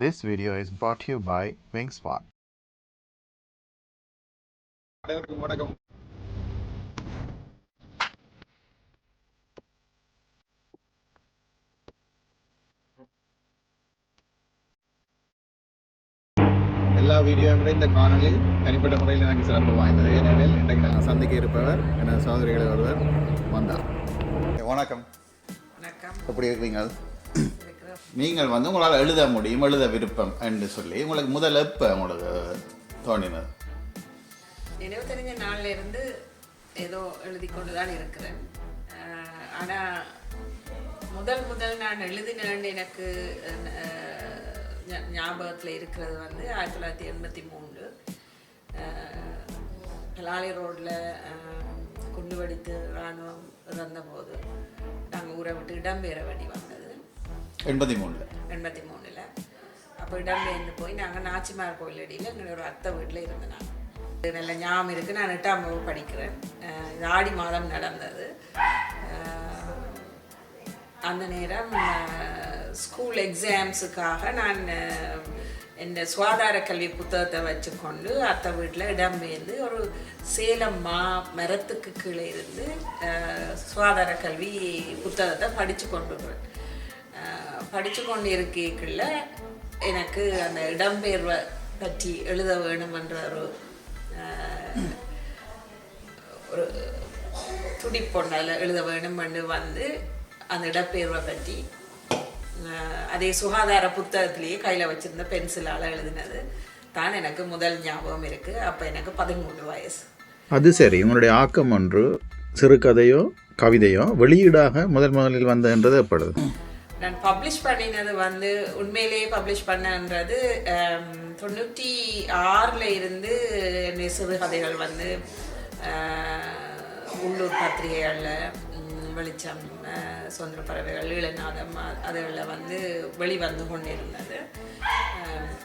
This video is brought to you by Wingspot. அனைவருக்கும் வணக்கம். எல்லா வீடியோவும் விட இந்த காணொலி தனிப்பட்ட முறையில் எனக்கு சிறப்பு வாய்ந்தது. ஏனெனில் இன்றைக்கு நான் சந்திக்க இருப்பவர் எனது சகோதரிகளை ஒருவர் வந்தார். வணக்கம். வணக்கம். எப்படி இருக்கிறீங்க? நீங்கள் உங்களால் எழுத முடியும், எழுத விருப்பம் என்று சொல்லி உங்களுக்கு முதல்ல எப்போ உங்களுக்கு தோன்றினது? நினைவு தெரிஞ்ச நாளில் இருந்து ஏதோ எழுதி கொண்டு தான் இருக்கிறேன். ஆனால் முதல் நான் எழுதினேன்னு எனக்கு ஞாபகத்தில் இருக்கிறது 1983 கலாலி ரோடில் குண்டு வெடித்து இராணுவம் இறந்தபோது நாங்கள் ஊரை விட்டு இடம்பெயர வேண்டி வந்தது. 83 அப்போ இடம்பெயர்ந்து போய் நாங்கள் நாச்சிமார் கோயில் அடியில் எங்கள் ஒரு அத்தை வீட்டில் இருந்தேன். நல்ல ஞாபகம் இருக்குது. நான் 8ஆம் வகுப்பு படிக்கிறேன். இது ஆடி மாதம் நடந்தது. அந்த நேரம் ஸ்கூல் எக்ஸாம்ஸுக்காக நான் இந்த சுகாதார கல்வி புத்தகத்தை வச்சுக்கொண்டு அத்தை வீட்டில் இடம்பெயர்ந்து ஒரு சேலம் மரத்துக்கு கீழே இருந்து சுகாதார கல்வி புத்தகத்தை படித்து கொண்டு இருக்கைக்குள்ள எனக்கு அந்த இடம்பெயர்வை பற்றி எழுத வேணுமென்ற ஒரு துடிப்பொண்டால் எழுத வேணுமென்று அந்த இடப்பெயர்வை பற்றி அதே சுகாதார புத்தகத்திலேயே கையில் வச்சுருந்த பென்சிலால் எழுதினது தான் எனக்கு முதல் ஞாபகம் இருக்குது. அப்போ எனக்கு 13 வயசு. அது சரி, உங்களுடைய ஆக்கம் ஒன்று சிறுகதையோ கவிதையோ வெளியீடாக முதலில் வந்தது எப்பொழுது? நான் பப்ளிஷ் பண்ணினது உண்மையிலேயே பப்ளிஷ் பண்ணன்றது 96 இருந்து சிறுகதைகள் உள்ளூர் பத்திரிகைகளில் வெளிச்சம், சுதந்திர பறவைகள், ஈழநாதம் அதில் வெளிவந்து கொண்டிருந்தது.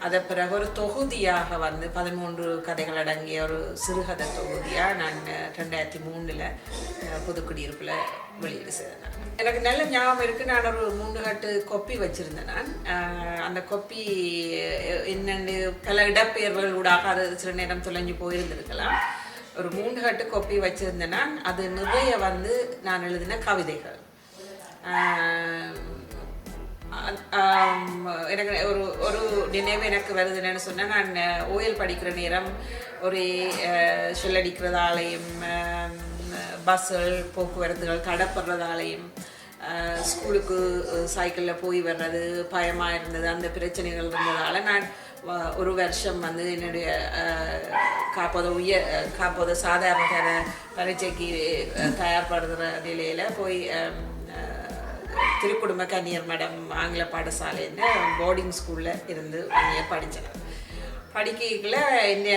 அதை பிறகு ஒரு தொகுதியாக 13 கதைகள் அடங்கிய ஒரு சிறுகதை தொகுதியாக நான் 2003 புதுக்குடியிருப்பில் வெளியீடு செய்தேன். எனக்கு நல்ல ஞாபகம் இருக்குது. நான் ஒரு 3 கட்டு கொப்பி வச்சுருந்தேன். நான் அந்த கொப்பி என்னென்னு பல இடப்பெயர்வுகள் ஊடாக அது சில நேரம் தொலைஞ்சு போயிருந்திருக்கலாம். ஒரு 3 கட்டு கொப்பி வச்சுருந்தேன். நான் அது நிறைய நான் எழுதின கவிதைகள். எனக்கு ஒரு நினைவு எனக்கு வருதுன்னு சொன்னால், நான் ஓயல் படிக்கிற நேரம் ஒரு ஷெல்லடிக்கிறதாலையும் பஸ்ஸுகள் போக்குவரத்துகள் தடப்படுறதாலையும் ஸ்கூலுக்கு சைக்கிளில் போய் வர்றது பயமாக இருந்தது. அந்த பிரச்சனைகள் இருந்ததால் நான் ஒரு வருஷம் என்னுடைய காப்போத சாதாரண பரீட்சைக்கு தயார்படுத்துகிற நிலையில் போய் திருக்குடும்ப கன்னியர் மடம் ஆங்கில பாடசாலைன்னு போர்டிங் ஸ்கூலில் இருந்து 1 year படித்தேன். படிக்கல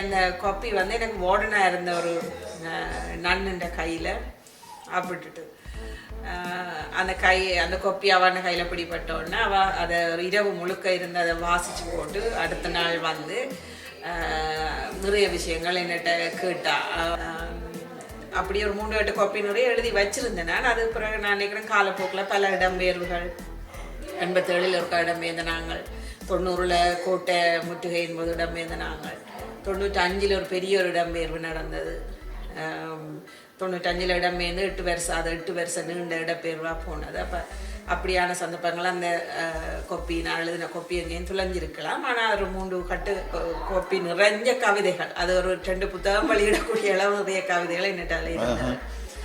அந்த காப்பி எனக்கு வார்டனாக இருந்த ஒரு நன்னுன்ற கையில் ஆப்பிட்டுட்டு அந்த கொப்பி அவன் கையில் பிடிப்பட்டோடனே அவள் அதை ஒரு இரவு முழுக்க இருந்து அதை வாசித்து போட்டு அடுத்த நாள் நிறைய விஷயங்கள் என்னட்ட கேட்டா. அப்படியே ஒரு 3 கட்டு கொப்பி நிறைய எழுதி வச்சுருந்தேன். நான் அது பிறகு நான் நினைக்கிறேன் காலப்போக்கில் பல இடம்பெயர்வுகள் 87 ஒரு இடம்பெயர்ந்த நாங்கள், 90 கோட்டை முற்றுகையின் போது இடம்பெயர்ந்த நாங்கள், 95 ஒரு பெரிய ஒரு இடம்பெயர்வு நடந்தது. 95 இடம்பெயர்ந்து 8 வருஷம் நீண்ட இடப்பெயர்வாக போனது. அப்போ அப்படியான சந்தர்ப்பங்கள் அந்த கொப்பி நான் எழுதின கொப்பி எங்கேயும் துளைஞ்சிருக்கலாம். ஆனால் ஒரு 3 கட்டு கொப்பி நிறைஞ்ச கவிதைகள், அது ஒரு 2 புத்தகம் வெளியிடக்கூடிய அளவு நிறைய கவிதைகள் என்னட்டால இருந்தது.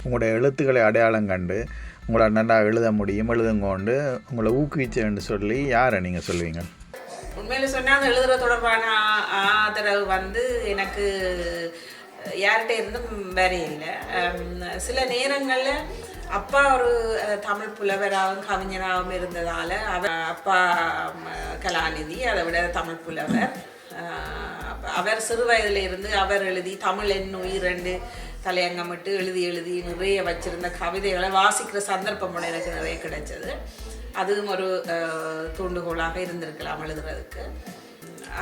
உங்களுடைய எழுத்துக்களை அடையாளம் கண்டு உங்களை நல்லா எழுத முடியும், எழுதுங்கொண்டு உங்களை ஊக்குவிச்சேன்னு சொல்லி யாரை நீங்கள் சொல்லுவீங்க? உண்மையில் சொன்னால் அந்த எழுதுகிற தொடர்பான ஆதரவு எனக்கு யார்கிட்ட இருந்தும் வேறே இல்லை. சில நேரங்களில் அப்பா ஒரு தமிழ் புலவராகவும் கவிஞராகவும் இருந்ததால் அப்பா கலாநிதி, அதை விட தமிழ் புலவர். அவர் சிறு வயதில் இருந்து அவர் எழுதி தமிழ் என் உயிர் 2 தலையங்கமிட்டு எழுதி நிறைய வச்சிருந்த கவிதைகளை வாசிக்கிற சந்தர்ப்பம் எனக்கு நிறைய கிடைச்சது. அதுவும் ஒரு தூண்டுகோலாக இருந்திருக்கலாம் எழுதுறதுக்கு.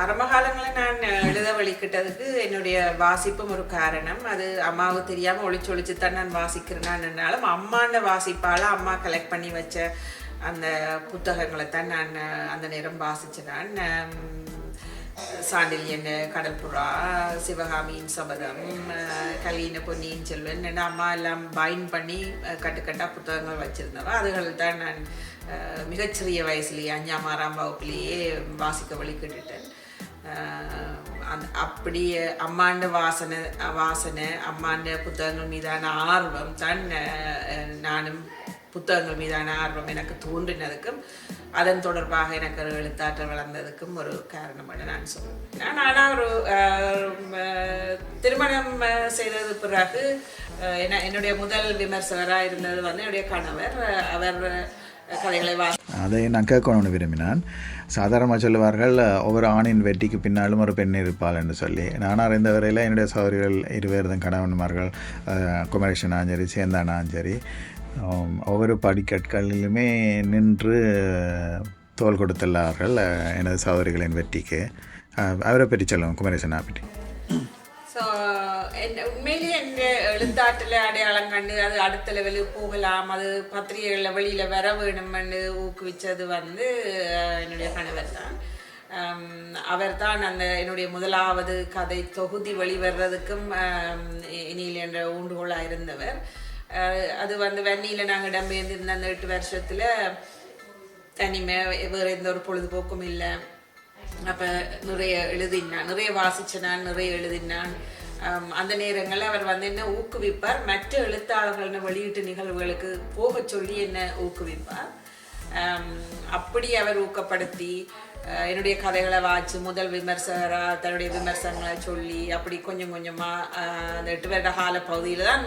ஆரம்ப காலங்களில் நான் எழுத வழிக்கிட்டதுக்கு என்னுடைய வாசிப்பும் ஒரு காரணம். அது அம்மாவுக்கு தெரியாமல் ஒளிச்சு தான் நான் வாசிக்கிறேன்னாலும் அம்மாண்ட வாசிப்பால் அம்மா கலெக்ட் பண்ணி வச்ச அந்த புத்தகங்களைத்தான் நான் அந்த நேரம் வாசித்தேன். சாண்டில்யன் கடற்புறா, சிவகாமியின் சபதம், கலீன பொன்னியின் செல்வன், அம்மா எல்லாம் பைண்ட் பண்ணி கட்டுக்கட்டாக புத்தகங்கள் வச்சுருந்தவ. அதுகள் தான் நான் மிகச்சிறிய வயசுலேயே 5ஆம் 6ஆம் வகுப்புலேயே வாசிக்க வழிகிட்டுட்டேன். அப்படியே அம்மாண்ட வாசனை அம்மாண்ட புத்தகங்கள் மீதான ஆர்வம் தான் நானும் புத்தகங்கள் மீதான ஆர்வம் எனக்கு தோன்றினதுக்கும் அதன் தொடர்பாக எனக்கு ஒரு எழுத்தாற்றல் வளர்ந்ததுக்கும் ஒரு காரணம் என்று நான் சொல்லுவேன். ஆனால் ஒரு திருமணம் செய்தது பிறகு என்னுடைய முதல் விமர்சகராக இருந்தது வந்து என்னுடைய கணவர். அவர் கதைகளை அதை நான் கேட்கணும்னு விரும்பினான். சாதாரணமாக சொல்லுவார்கள் ஒவ்வொரு ஆணின் வெற்றிக்கு பின்னாலும் ஒரு பெண் இருப்பாள் என்று சொல்லி. நான் அறிந்த வரையில் என்னுடைய சகோதரிகள் 2 பேர் கணவன்மார்கள், குமரேஷன் சரி, சேந்தானா சரி, ஒவ்வொரு படிக்கற்களிலுமே நின்று தோல் கொடுத்துள்ளார்கள் எனது சகோதரிகளின் வெற்றிக்கு. அவரை பற்றி சொல்லுவோம், குமரேசனா பற்றி. ஸோ உண்மையிலேயே என் எழுத்தாற்றில் அடையாளம் கண்டு அது அடுத்த லெவலுக்கு போகலாம், அது பத்திரிகைகளில் வெளியில் வர வேணும்னு ஊக்குவித்தது வந்து என்னுடைய கணவர் தான். அவர் தான் அந்த என்னுடைய முதலாவது கதை தொகுதி வெளிவர்றதுக்கும் இனியில் என்ற ஊண்டுகோளாக இருந்தவர். அது வந்து வன்னியில் நாங்கள் இடம்பெயர்ந்திருந்த அந்த 8 வருஷத்தில் தனிமை, வேறு எந்த ஒரு பொழுதுபோக்கும் இல்லை. அப்போ நிறைய எழுதினான், நிறைய வாசிச்சினான், நிறைய எழுதினான். அந்த நேரங்களில் அவர் வந்து என்ன ஊக்குவிப்பார், மற்ற எழுத்தாளர்கள் வெளியீட்டு நிகழ்வுகளுக்கு போக சொல்லி என்ன ஊக்குவிப்பார். அப்படி அவர் ஊக்கப்படுத்தி என்னுடைய கதைகளை வாசி முதல் விமர்சகராக தன்னுடைய விமர்சனங்களை சொல்லி அப்படி கொஞ்சம் கொஞ்சமாக அந்த 8 வருட கால பகுதியில் தான்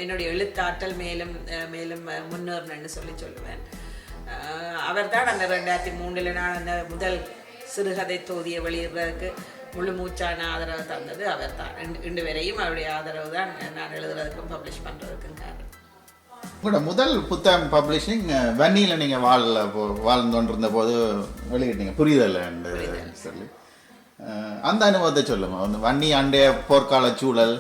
என்னுடைய எழுத்தாற்றல் மேலும் மேலும் முன்னேறணுன்னு சொல்லுவேன். அவர் தான் அந்த 2003 நான் அந்த முதல் சிறுகதை தொகுதியை வெளியிடுறதுக்கு முழு மூச்சான ஆதரவு தந்தது அவர் தான். இன்று வரையும் அவருடைய ஆதரவு தான் நான் எழுதுறதுக்கும் பப்ளிஷ் பண்ணுறதுக்கும் காரணம். உங்களோட முதல் புத்தகம் பப்ளிஷிங் வன்னியில் நீங்கள் வாழ்ந்தோன்றிருந்த போது வெளியிட்டீங்க, புரிதல் சொல்லி. அந்த அனுபவத்தை சொல்லுங்க. அந்த வன்னி அண்டைய போர்க்கால சூழல்,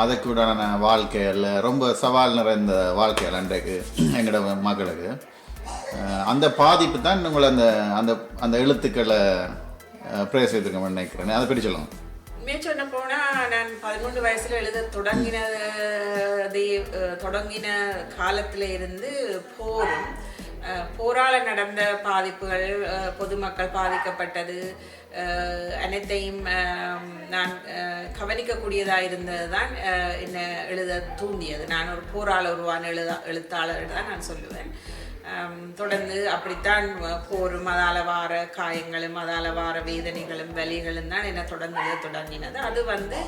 அதுக்குடான வாழ்க்கையில் ரொம்ப சவால் நிறைந்த வாழ்க்கையில் அன்றைக்கு எங்களோட மக்களுக்கு அந்த பாதிப்பு தான் உங்களை அந்த அந்த அந்த எழுத்துக்களை பிரேசித்திருக்க நினைக்கிறேன். அதை பற்றி சொல்லுங்க. சொன்ன போனால் நான் 13 வயசில் எழுத தொடங்கின காலத்தில் இருந்து போரால் நடந்த பாதிப்புகள், பொதுமக்கள் பாதிக்கப்பட்டது அனைத்தையும் நான் கவனிக்கக்கூடியதாக இருந்தது தான் என்னை எழுத தூண்டியது. நான் ஒரு போரால் உருவான எழுத்தாளர் தான் நான் சொல்லுவேன். தொடர்ந்து அப்படித்தான் போரும் அதால வார காயங்களும் அதால வார வேதனைகளும் வலிகளும் தான் என்னை தொடங்கினது. அது வந்து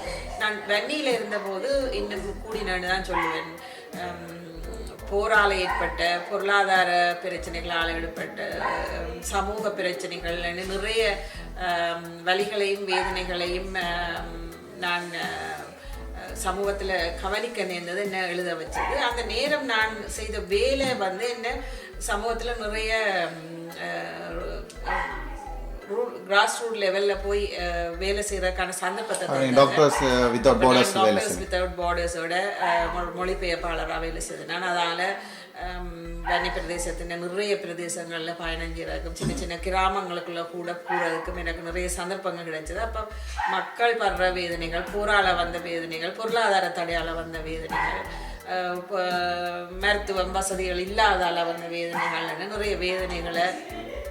நான் வன்னியில் இருந்தபோது இன்னும் கூடினு தான் சொல்லுவேன். போரால் ஏற்பட்ட பொருளாதார பிரச்சனைகளால் ஏற்பட்ட சமூக பிரச்சனைகள் நிறைய வலிகளையும் வேதனைகளையும் நான் சமூகத்தில் கவனிக்க நேர்ந்தது என்ன எழுத வச்சது. அந்த நேரம் நான் செய்த வேலை வந்து என்ன சமூகத்தில் நிறைய கிராஸ் ரூட் லெவலில் போய் வேலை செய்கிறதுக்கான சந்தர்ப்பத்தை டாக்டர்ஸ் வித்தவுட் பார்டர்ஸோட மொழிபெயர்ப்பாளராக வேலை செய்தேன். நான் அதால் வன்னி பிரதேசத்தின் நிறைய பிரதேசங்களில் பயணம் செய்கிறதுக்கும் சின்ன சின்ன கிராமங்களுக்குள்ளே கூட போகிறதுக்கும் எனக்கு நிறைய சந்தர்ப்பங்கள் கிடைச்சது. அப்போ மக்கள் படுற வேதனைகள், போரால் வந்த வேதனைகள், பொருளாதார தடையால் வந்த வேதனைகள், மருத்துவம் வசதிகள் இல்லாதால வந்த வேதனைகள், நிறைய வேதனைகளை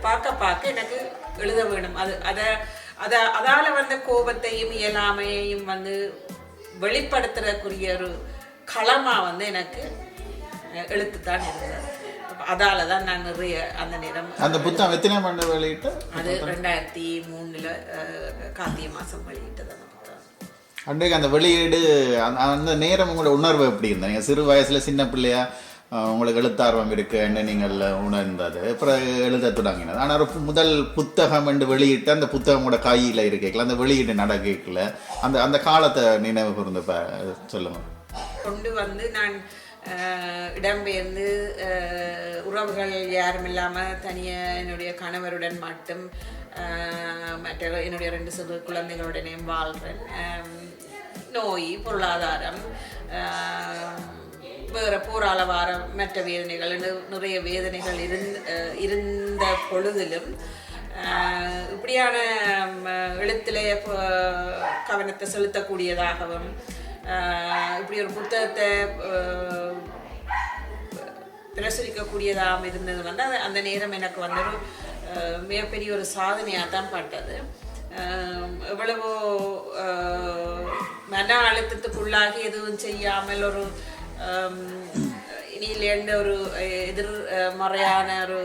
பார்க்க எனக்கு எழுத வேணும். அதால் வந்த கோபத்தையும் இயலாமையையும் வந்து வெளிப்படுத்துறதுக்குரிய ஒரு களமாக வந்து எனக்கு எழுத்துத்தான் இருந்தது. அதால தான் நான் நிறைய அந்த நேரம் அந்த புத்தகம் எத்தனை ஆண்டு வெளியிட்டு அது 2003 கார்த்திகை மாதம் வெளியிட்டது அந்த புத்தகம். அன்றைக்கு அந்த வெளியீடு அந்த நேரம் உங்களோட உணர்வு எப்படி இருந்தது? நீங்கள் சிறு வயசில் சின்ன பிள்ளையா உங்களுக்கு எழுத்தார்வம் இருக்குன்னு நீங்கள் உணர்ந்தது, அப்புறம் எழுத தொடங்கினது. ஆனால் ஒரு முதல் புத்தகம் என்று வெளியிட்டு அந்த புத்தகமோட கையில் இருக்கல, அந்த வெளியீடு நடக்கல, அந்த அந்த காலத்தை நினைவு கூர்ந்து சொல்லுங்க. கொண்டு வந்து நான் இடம்பெயர்ந்து உறவுகள் யாரும் இல்லாமல் தனியாக என்னுடைய கணவருடன் மட்டும் மற்ற என்னுடைய 2 சிறு குழந்தைகளுடனேயும் வாழ்கிறேன். நோய், பொருளாதாரம், வேறு போரால வார மற்ற வேதனைகள் நிறைய வேதனைகள் இருந்த பொழுதிலும் இப்படியான எழுத்திலே கவனத்தை செலுத்தக்கூடியதாகவும் இப்படி ஒரு புத்தகத்தை பிரசுரிக்கக்கூடியதாக இருந்தது வந்து அந்த நேரம் எனக்கு வந்து ஒரு மிகப்பெரிய ஒரு சாதனையாக தான் பட்டது. எவ்வளவோ மன அழுத்தத்துக்குள்ளாகி எதுவும் செய்யாமல் ஒரு இனியிலேருந்து ஒரு எதிர்மறையான ஒரு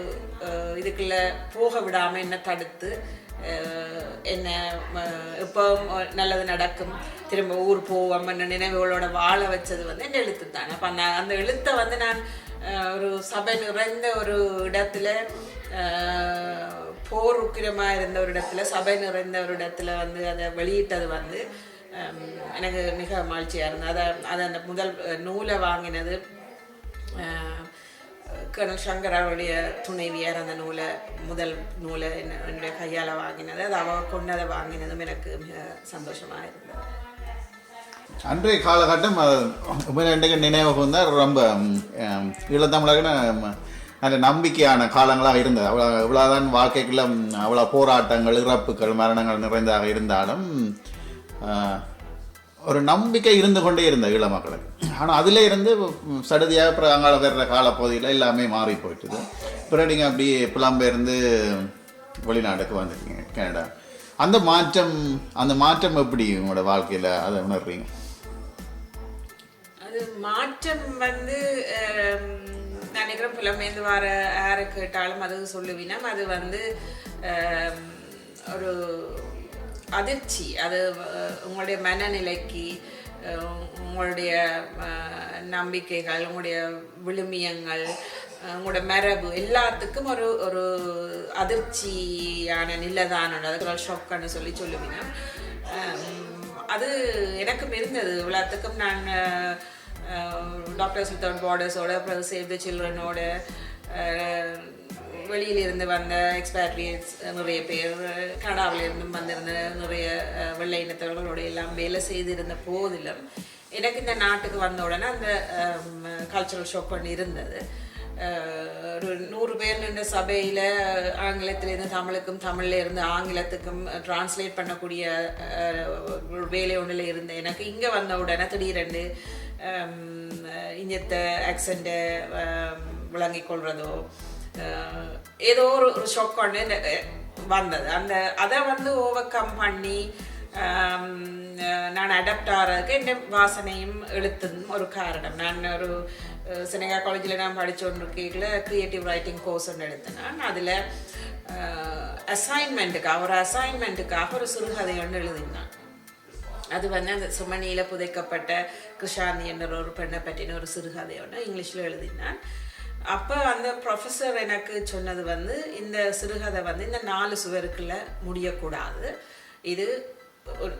இதுக்குள்ள போக விடாமல் என்னை தடுத்து என்ன இப்போ நல்லது நடக்கும் திரும்ப ஊர் போவோம் நினைவுகளோட வாழ வச்சது வந்து என் எழுத்து தான். அப்போ அந்த எழுத்தை வந்து நான் ஒரு சபை நிறைந்த ஒரு இடத்துல போர் உக்கிரமாக இருந்த ஒரு இடத்துல சபை நிறைந்த ஒரு இடத்துல வந்து அதை வெளியிட்டது வந்து எனக்கு மிக மகிழ்ச்சியாக இருந்தது. அதை அந்த முதல் நூலை வாங்கினது கர்னல் சங்கர் அவருடைய துணைவியார் அந்த முதல் நூலை என்னுடைய கையால் வாங்கினது. அது அவ கொண்டதை வாங்கினதும் எனக்கு மிக சந்தோஷமாக இருந்தது. அன்றைய காலகட்டம் இன்றைக்கு நினைவு வந்தால் ரொம்ப ஈழத்தமிழகன்னு நல்ல நம்பிக்கையான காலங்களாக இருந்தது. இவ்வளோதான் வாழ்க்கைக்குள்ள அவ்வளோ போராட்டங்கள் இறப்புகள் மரணங்கள் நிறைந்ததாக இருந்தாலும் ஒரு நம்பிக்கை இருந்து கொண்டே இருந்த ஈழ மக்களுக்கு. ஆனால் அதில் இருந்து சடுதியாக அப்புறம் அங்கால வர்ற காலப்பகுதியில் எல்லாமே மாறி போயிட்டுது. அப்புறம் நீங்கள் அப்படி புலம்பெயர்ந்து வெளிநாட்டுக்கு வந்துருக்கீங்க கனடா. அந்த மாற்றம் எப்படி உங்களோட வாழ்க்கையில் அதை உணர்றீங்க? அது மாற்றம் வந்து நான் நினைக்கிறேன் புலம்பெயர்ந்து வர யாரை கேட்டாலும் அது சொல்லுவீனா அது வந்து ஒரு அதிர்ச்சி. அது உங்களுடைய மனநிலைக்கு உங்களுடைய நம்பிக்கைகள் உங்களுடைய விழுமியங்கள் உங்களோட மரபு எல்லாத்துக்கும் ஒரு ஒரு அதிர்ச்சியான நிலைதான். அதுக்கு ஷாக்குன்னு சொல்லுவீங்க. அது எனக்கும் இருந்தது. இவ்வளோத்துக்கும் நான் டாக்டர்ஸ் வித்தவுட் பார்டர்ஸோட அப்புறம் சேவ் த சில்ட்ரனோட வெளியிலிருந்து வந்த எக்ஸ்பேட்ரியேட்ஸ் நிறைய பேர் கனடாவிலிருந்து வந்திருந்த நிறைய வெள்ளை இனத்தவர்களோட எல்லாம் வேலை செய்திருந்த போதிலும் எனக்கு இந்த நாட்டுக்கு வந்த உடனே அந்த கல்ச்சுரல் ஷாக் ஒன்று இருந்தது. ஒரு 100 பேர் நின்ற சபையில் ஆங்கிலத்திலேருந்து தமிழுக்கும் தமிழில் இருந்து ஆங்கிலத்துக்கும் டிரான்ஸ்லேட் பண்ணக்கூடிய வேலை ஒன்றில் இருந்தேன். எனக்கு இங்கே வந்த உடனே திடீரென்று இஞ்சத்தை ஆக்சண்ட்டை விளங்கிக் கொள்வதோ ஏதோ ஒரு ஷாக் ஒன்று வந்தது. அதை வந்து ஓவர் கம் பண்ணி நான் அடாப்ட் ஆகிறதுக்கு என் வாசனையும் எழுத்தும் ஒரு காரணம். நான் ஒரு செனகா காலேஜில் நான் படித்த ஒன்று க்ரியேட்டிவ் ரைட்டிங் கோர்ஸ் ஒன்று எடுத்தேன். நான் அதில் அசைன்மெண்ட்டுக்காக ஒரு சிறுகதை ஒன்று எழுதினான். அது வந்து அந்த சுமணியில் புதைக்கப்பட்ட கிருஷாந்தி என்ற ஒரு பெண்ணை பற்றின ஒரு சிறுகதை ஒன்று இங்கிலீஷில் எழுதினான். அப்போ அந்த ப்ரொஃபஸர் எனக்கு சொன்னது வந்து இந்த சிறுகதை வந்து இந்த 4 சுவருக்குள்ள முடியக்கூடாது, இது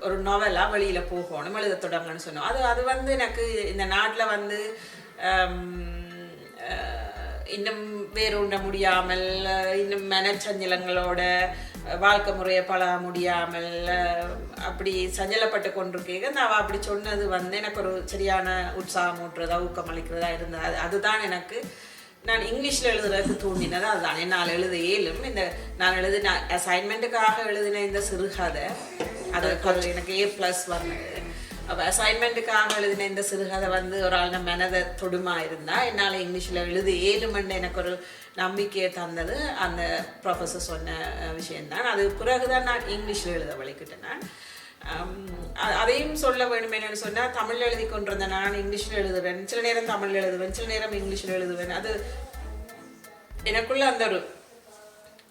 ஒரு நாவலாக வெளியில் போகணும், எழுத தொடங்கன்னு சொன்னோம். அது வந்து எனக்கு இந்த நாட்டில் வந்து இன்னும் வேறுண்ட முடியாமல் இன்னும் மனச்சஞ்சலங்களோட வாழ்க்கை முறையை பழக முடியாமல் அப்படி சஞ்சலப்பட்டு கொண்டிருக்கேன். நான் அப்படி சொன்னது வந்து எனக்கு ஒரு சரியான உற்சாகம் ஊட்டுறதா ஊக்கம் அளிக்கிறதா இருந்தது. அதுதான் எனக்கு நான் இங்கிலீஷில் எழுதுறதுக்கு தூண்டினது. அதுதான் என்னால் எழுத இயலும். இந்த நான் எழுதின அசைன்மெண்ட்டுக்காக எழுதின இந்த சிறுகதை அது எனக்கு A+ வந்தது. அப்போ அசைன்மெண்ட்டுக்காக எழுதின இந்த சிறுகதை வந்து ஒரு ஆள் மனதை தொடுமா இருந்தால் என்னால் இங்கிலீஷில் எழுத இயலுமென்று எனக்கு ஒரு நம்பிக்கையை தந்தது அந்த ப்ரொஃபஸர் சொன்ன விஷயந்தான். அது பிறகுதான் நான் இங்கிலீஷில் எழுத வலிக்கிட்டேன். நான் அதையும் சொல்ல வேண்டும் என்னன்னு சொன்னால் தமிழில் எழுதி கொண்டிருந்தேன். நான் இங்கிலீஷில் எழுதுவேன், சில நேரம் தமிழில் எழுதுவேன், சில நேரம் இங்கிலீஷில் எழுதுவேன். அது எனக்குள்ள அந்த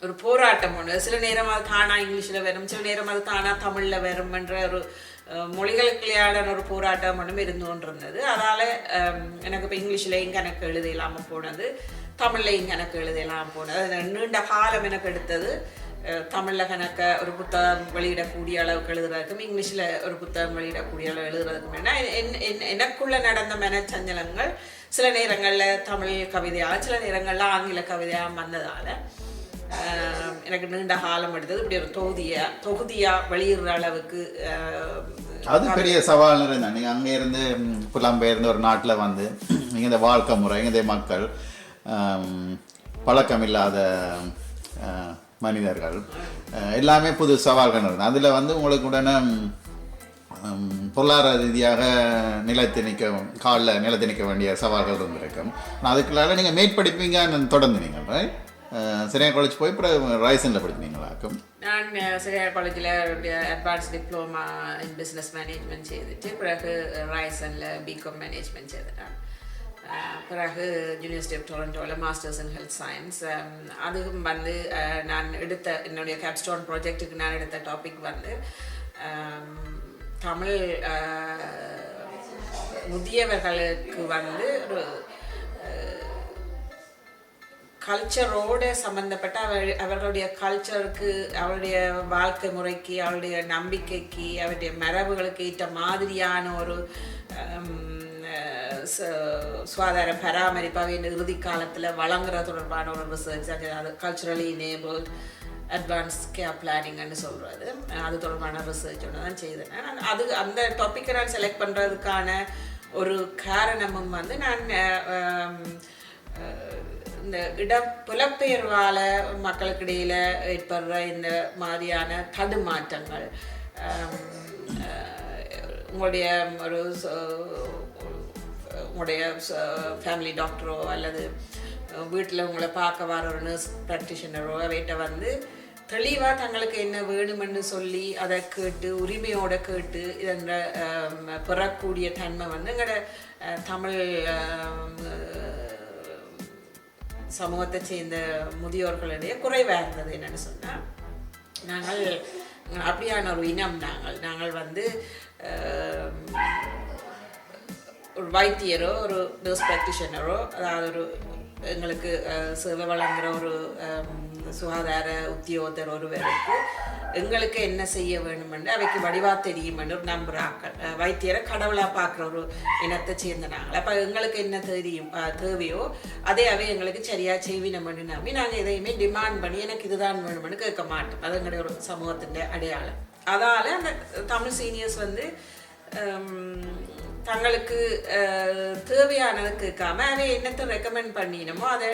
ஒரு போராட்டம் ஒன்று. சில நேரம் அது தானா இங்கிலீஷில் வரும், சில நேரம் அது தானா தமிழில் வரும் என்ற ஒரு மொழிகளுக்குள்ளையான ஒரு போராட்டம் ஒன்றும் இருந்து கொண்டிருந்தது. அதால் எனக்கு இப்போ இங்கிலீஷ்லேயும் கணக்கு எழுத இல்லாமல் போனது, தமிழ்லையும் கணக்கு எழுத இல்லாமல் போனது. அது நீண்ட காலம் எனக்கு எடுத்தது. தமிழில் கணக்க ஒரு புத்தகம் வெளியிடக்கூடிய அளவுக்கு எழுதுறதுக்கும் இங்கிலீஷில் ஒரு புத்தகம் வெளியிடக்கூடிய அளவு எழுதுறதுக்கும் என்ன எனக்குள்ள நடந்த மனச்சஞ்சலங்கள் சில நேரங்களில் தமிழ் கவிதையாக சில நேரங்களில் ஆங்கில கவிதையாக வந்ததால் எனக்கு நீண்ட காலம் எடுத்தது. இப்படி ஒரு தொகுதியாக வெளியிடுற அளவுக்கு அது பெரிய சவால் இருந்தா. நீங்கள் அங்கே இருந்து புலம்பெயர்ந்து ஒரு நாட்டில் வந்து இந்த வாழ்க்கை முறை இந்த மக்கள் பழக்கமில்லாத மனிதர்கள் எல்லாமே புது சவால்கள் இருக்குது. அதில் வந்து உங்களுக்கு உடனே பொருளாதார ரீதியாக நிலைத்து நிற்க வேண்டிய சவால்கள் இருந்திருக்கும். அதுக்குள்ளால நீங்கள் மேற்படிப்பீங்க தொடர்ந்து நீங்கள் சரியா காலேஜ் போய் அப்புறம் ரைசனில் படிப்பீங்களாக்கும்? நான் சரியார் காலேஜில் advance diploma in business management செய்துட்டு பிறகு ரைசனில் பிகாம் மேனேஜ்மெண்ட் செய்துட்டேன். பிறகு யூனிவர்சிட்டி ஆஃப் டொரண்டோவில் மாஸ்டர்ஸ் இன் ஹெல்த் சயின்ஸ். அதுவும் வந்து நான் எடுத்த என்னுடைய கேப்ஸ்டோன் ப்ராஜெக்ட்டுக்கு நான் எடுத்த டாபிக் வந்து தமிழ் முதியவர்களுக்கு வந்து ஒரு கல்ச்சரோடு சம்மந்தப்பட்ட அவர்களுடைய கல்ச்சருக்கு, அவருடைய வாழ்க்கை முறைக்கு, அவருடைய நம்பிக்கைக்கு, அவருடைய மரபுகளுக்கு ஏற்ற மாதிரியான ஒரு சுகாதார பராமரிப்பாக இந்த இறுதி காலத்தில் வழங்குற தொடர்பான ஒரு ரிசர்ச். அது கல்ச்சுரலி எனேபிள்ட் அட்வான்ஸ் கேர் பிளானிங்னு சொல்கிறது. அது தொடர்பான ரிசர்ச் ஒன்று தான் செய்தேன். அது அந்த டாப்பிக்கை நான் செலக்ட் பண்ணுறதுக்கான ஒரு காரணமும் வந்து நான் இந்த புலப்பெயர்வால் மக்களுக்கு இடையில் ஏற்படுற இந்த மாதிரியான தடுமாற்றங்கள், உங்களுடைய ஃபேமிலி டாக்டரோ அல்லது வீட்டில் உங்களை பார்க்க வர ஒரு நர்ஸ் ப்ராக்டிஷனரோ அவைகிட்ட வந்து தெளிவாக தங்களுக்கு என்ன வேணுமென்னு சொல்லி அதை கேட்டு உரிமையோடு கேட்டு இதன்ற பெறக்கூடிய தன்மை வந்து எங்களோட தமிழ் சமூகத்தை சேர்ந்த முதியோர்களிடையே குறைவாக இருந்தது. என்னென்னு சொன்னால், நாங்கள் அப்படியான ஒரு இனம். நாங்கள் வந்து ஒரு வைத்தியரோ ஒரு நர்ஸ் ப்ராக்டிஷனரோ, அதாவது ஒரு எங்களுக்கு சேவை வழங்குகிற ஒரு சுகாதார உத்தியோகத்தர் ஒருவருக்கு எங்களுக்கு என்ன செய்ய வேணுமென்று அவைக்கு வடிவா தெரியுமென்று ஒரு நம்புகிறாக்கள். வைத்தியரை கடவுளாக பார்க்குற ஒரு இனத்தை சேர்ந்த நாங்கள். அப்போ எங்களுக்கு என்ன தேவையோ அதே அவை எங்களுக்கு சரியாக செய்வினமென்று நம்பி நாங்கள் எதையுமே டிமாண்ட் பண்ணி எனக்கு இதுதான் வேணுமென்னு கேட்க மாட்டோம். அது எங்களுடைய ஒரு சமூகத்தின் அடையாளம். அதால் அந்த தமிழ் சீனியர்ஸ் வந்து தங்களுக்கு தேவையானதை கேட்காம அவை என்னத்தை ரெக்கமெண்ட் பண்ணினமோ அதை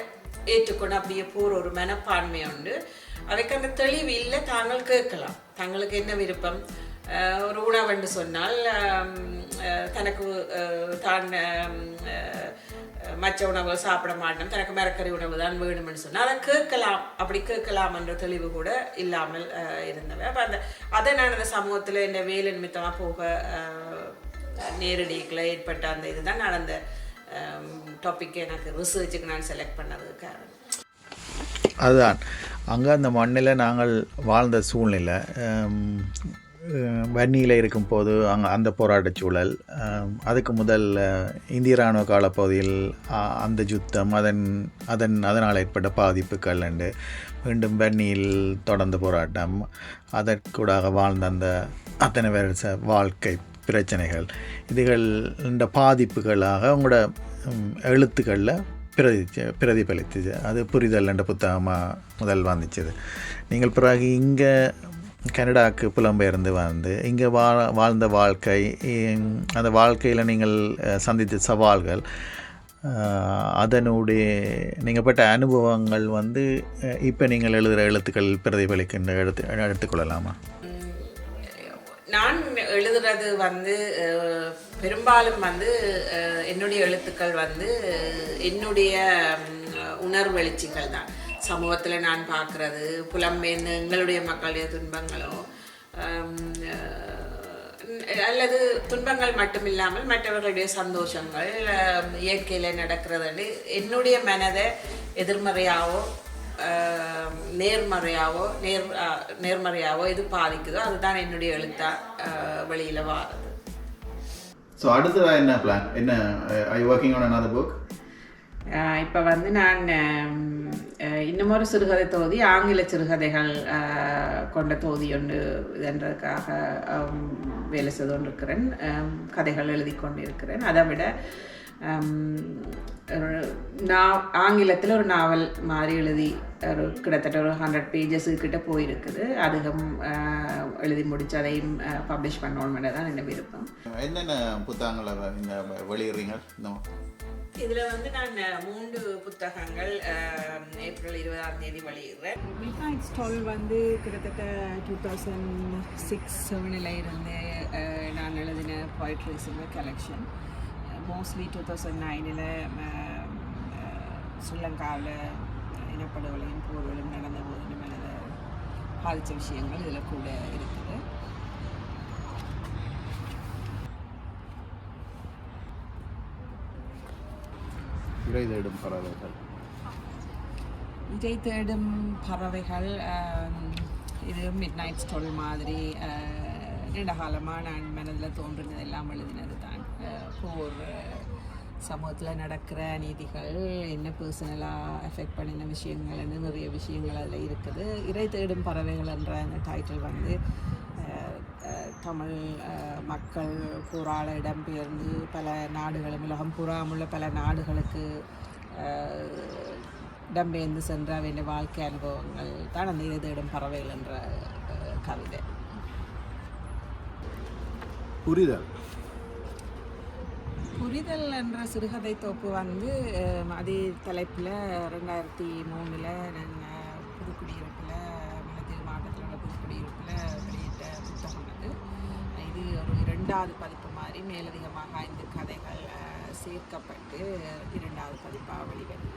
ஏற்றுக்கொண்டு அப்படியே போகிற ஒரு மனப்பான்மை உண்டு. அவைக்கு அந்த தெளிவு இல்லை. தாங்கள் கேட்கலாம், தங்களுக்கு என்ன விருப்பம். ஒரு உணவுன்னு சொன்னால் தனக்கு தான் மற்ற உணவு சாப்பிட மாட்டோம், தனக்கு மரக்கறி உணவு தான் வேணும்னு சொன்னால் அதை கேட்கலாம். அப்படி கேட்கலாம் என்ற தெளிவு கூட இல்லாமல் இருந்தவன். அப்போ அதை நான் அந்த சமூகத்தில் இந்த வேலை நிமித்தமாக போக நேரடிகளை ஏற்பட்ட அந்த இதுதான் நான் அந்த டாப்பிக்கை எனக்கு ரிசர்ச்சுக்கு நான் செலக்ட் பண்ணது காரணம். அதுதான் அங்கே அந்த மண்ணில் நாங்கள் வாழ்ந்த சூழ்நிலை, வன்னியில் இருக்கும்போது அங்கே அந்த போராட்டச் சூழல், அதுக்கு முதல் இந்திய இராணுவ காலப்பகுதியில் அந்த யுத்தம், அதனால் ஏற்பட்ட பாதிப்புகள் அண்டு மீண்டும் வன்னியில் தொடர்ந்த போராட்டம், அதற்கூடாக வாழ்ந்த அந்த அத்தனை வருஷ வாழ்க்கை பிரச்சனைகள், இதுகள் இந்த பாதிப்புகளாக உங்களோட எழுத்துக்களில் பிரதிபலித்துச்சு. அது புரிதல் என்ற புத்தகமாக முதல் வந்துச்சுது. நீங்கள் பிறகு இங்கே கனடாவுக்கு புலம்பெயர்ந்து வந்து இங்கே வாழ்ந்த வாழ்க்கை, அந்த வாழ்க்கையில் நீங்கள் சந்தித்த சவால்கள், அதனுடைய நீங்கள் பட்ட அனுபவங்கள் வந்து இப்போ நீங்கள் எழுதுகிற எழுத்துக்கள் பிரதிபலிக்கின்ற எடுத்துக்கொள்ளலாமா? நான் எழுதுறது வந்து பெரும்பாலும் வந்து என்னுடைய எழுத்துக்கள் வந்து என்னுடைய உணர்வெழுச்சிகள் தான். சமூகத்தில் நான் பார்க்குறது, புலம்பெயர்ந்து எங்களுடைய மக்களுடைய துன்பங்களோ அல்லது துன்பங்கள் மட்டும் இல்லாமல் மற்றவர்களுடைய சந்தோஷங்கள், இயற்கையில் நடக்கிறது என்னுடைய மனதை எதிர்மறையாவோ நேர்மறையாவோ எது பாதிக்குதோ அதுதான் என்னுடைய எழுத்தா வெளியில் வாருது. ஸோ அடுத்ததாக என்ன பிளான்? என்ன are you working on another book? இப்போ வந்து நான் இன்னும் ஒரு சிறுகதை தொகுதி, ஆங்கில சிறுகதைகள் கொண்ட தொகுதி ஒன்று இதன்றதுக்காக வேலை செய்து கொண்டிருக்கிறேன். கதைகள் எழுதி கொண்டிருக்கிறேன். அதை விட ஆங்கிலத்தில் ஒரு நாவல் மாதிரி எழுதி ஒரு கிட்டத்தட்ட ஒரு 100 pages கிட்ட போயிருக்குது. அதுவும் எழுதி முடிச்சு அதையும் பப்ளிஷ் பண்ணணும்னு தான் என்ன விருப்பம். என்னென்ன புத்தகங்களை வெளியிடுறீங்க? இதில் வந்து நான் 3 புத்தகங்கள் ஏப்ரல் 20ஆம் தேதி வெளியிடுறேன். மிட்நைட் ஸ்டால் வந்து கிட்டத்தட்ட 2006-7 இருந்து நான் எழுதின போய்ட்ரிஸுங்க கலெக்ஷன். மோஸ்ட்லி 2009 ஸ்ரீலங்காவில் இனப்படுகொலையும் போர்களும் நடந்த போது நம்ம பாதித்த விஷயங்கள் இதில் கூட இருக்குது. இறை தேடும் பறவைகள். இறை தேடும் பறவைகள் இது மிட்நைட் ஸ்டால் மாதிரி நீண்ட காலமாக நான் மனதில் தோன்றினது எல்லாம் எழுதினது தான். போர், சமூகத்தில் நடக்கிற நீதிகள், என்ன பர்சனலாக எஃபெக்ட் பண்ணின விஷயங்கள்னு நிறைய விஷயங்கள் அதில் இருக்குது. இறை தேடும் பறவைகள் என்ற அந்த டைட்டில் வந்து தமிழ் மக்கள் போராள இடம்பெயர்ந்து பல நாடுகளும் உலகம் புறாமுள்ள பல நாடுகளுக்கு இடம்பெயர்ந்து சென்ற வேண்டிய வாழ்க்கை அனுபவங்கள் தான் அந்த இறை தேடும் பறவைகள் என்ற கவிதை. புரிதல் என்ற சிறுகதை தொகுப்பு வந்து அதே தலைப்பில் 2003 நான் புதுக்குடியிருப்பில் மலத்தீவு மாவட்டத்தில் உள்ள புதுக்குடியிருப்பில் வெளியிட்ட புத்தகம் அது. இது ஒரு 2வது பதிப்பு மாதிரி மேலதிகமாக 5 கதைகள் சேர்க்கப்பட்டு 2வது பதிப்பாக வெளிவருது.